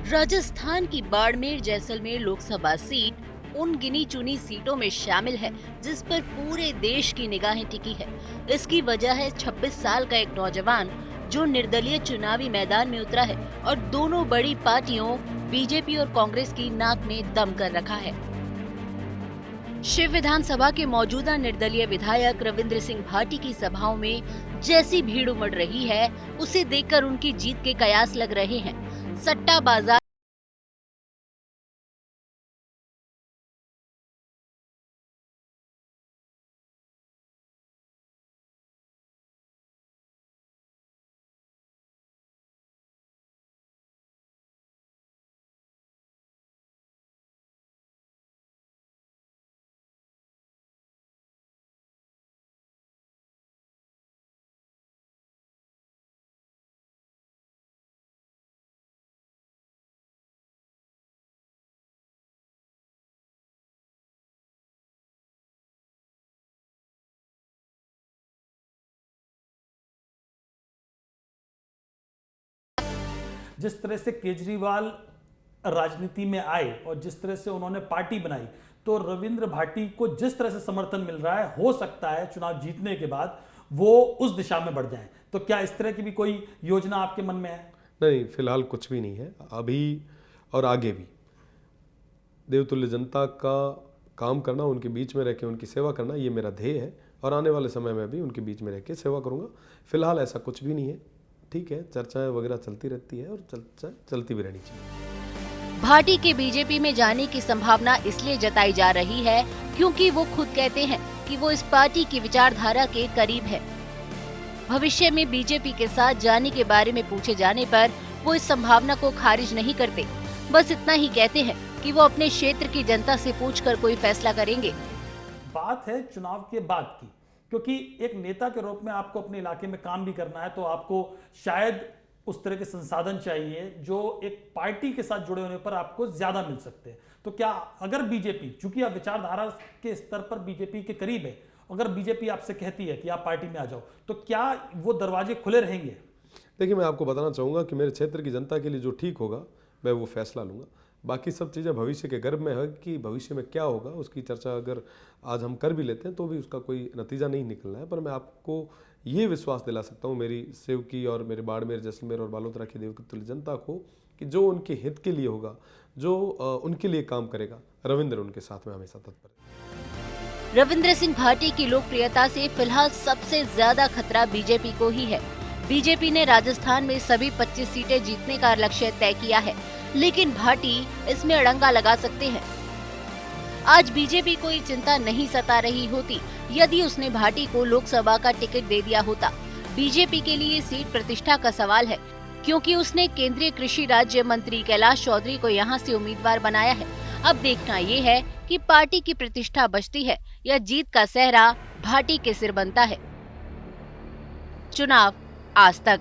राजस्थान की बाड़मेर जैसलमेर लोकसभा सीट उन गिनी चुनी सीटों में शामिल है जिस पर पूरे देश की निगाहें टिकी है। इसकी वजह है 26 साल का एक नौजवान जो निर्दलीय चुनावी मैदान में उतरा है और दोनों बड़ी पार्टियों बीजेपी और कांग्रेस की नाक में दम कर रखा है। शिव विधानसभा के मौजूदा निर्दलीय विधायक रविंद्र सिंह भाटी की सभाओं में जैसी भीड़ उमड़ रही है, उसे देखकर उनकी जीत के कयास लग रहे हैं। सट्टा बाजार जिस तरह से केजरीवाल राजनीति में आए और जिस तरह से उन्होंने पार्टी बनाई, तो रविंद्र भाटी को जिस तरह से समर्थन मिल रहा है, हो सकता है चुनाव जीतने के बाद वो उस दिशा में बढ़ जाएं। तो क्या इस तरह की भी कोई योजना आपके मन में है? नहीं, फिलहाल कुछ भी नहीं है। अभी और आगे भी देवतुल्य जनता का काम करना, उनके बीच में रह के उनकी सेवा करना, ये मेरा ध्येय है और आने वाले समय में भी उनके बीच में रह के सेवा करूँगा। फिलहाल ऐसा कुछ भी नहीं है। ठीक है, चर्चाएं वगैरह चलती रहती है और चलती भी रहनी चाहिए। भाटी के बीजेपी में जाने की संभावना इसलिए जताई जा रही है क्योंकि वो खुद कहते हैं कि वो इस पार्टी की विचारधारा के करीब है। भविष्य में बीजेपी के साथ जाने के बारे में पूछे जाने पर वो इस संभावना को खारिज नहीं करते। बस इतना ही कहते हैं कि वो अपने क्षेत्र की जनता से पूछकर कोई फैसला करेंगे। बात है चुनाव के बाद की, क्योंकि एक नेता के रूप में आपको अपने इलाके में काम भी करना है, तो आपको शायद उस तरह के संसाधन चाहिए जो एक पार्टी के साथ जुड़े होने पर आपको ज्यादा मिल सकते हैं। तो क्या अगर बीजेपी, चूंकि आप विचारधारा के स्तर पर बीजेपी के करीब है, अगर बीजेपी आपसे कहती है कि आप पार्टी में आ जाओ, तो क्या वो दरवाजे खुले रहेंगे? देखिए, मैं आपको बताना चाहूँगा कि मेरे क्षेत्र की जनता के लिए जो ठीक होगा मैं वो फैसला लूँगा। बाकी सब चीज़ें भविष्य के गर्भ में है कि भविष्य में क्या होगा, उसकी चर्चा अगर आज हम कर भी लेते हैं तो भी उसका कोई नतीजा नहीं निकलना है। पर मैं आपको ये विश्वास दिला सकता हूँ मेरी सेवकी और मेरे बाड़मेर, जैसलमेर और बालोतरा की देवतुल्य जनता को कि जो उनके हित के लिए होगा, जो उनके लिए काम करेगा, रविंद्र उनके साथ में हमेशा तत्पर है। रविंद्र सिंह भाटी की लोकप्रियता से फिलहाल सबसे ज्यादा खतरा बीजेपी को ही है। बीजेपी ने राजस्थान में सभी 25 सीटें जीतने का लक्ष्य तय किया है, लेकिन भाटी इसमें अड़ंगा लगा सकते हैं। आज बीजेपी को ये चिंता नहीं सता रही होती यदि उसने भाटी को लोकसभा का टिकट दे दिया होता। बीजेपी के लिए सीट प्रतिष्ठा का सवाल है, क्योंकि उसने केंद्रीय कृषि राज्य मंत्री कैलाश चौधरी को यहां से उम्मीदवार बनाया है। अब देखना ये है कि पार्टी की प्रतिष्ठा बचती है या जीत का सेहरा भाटी के सिर बनता है। चुनाव आज तक।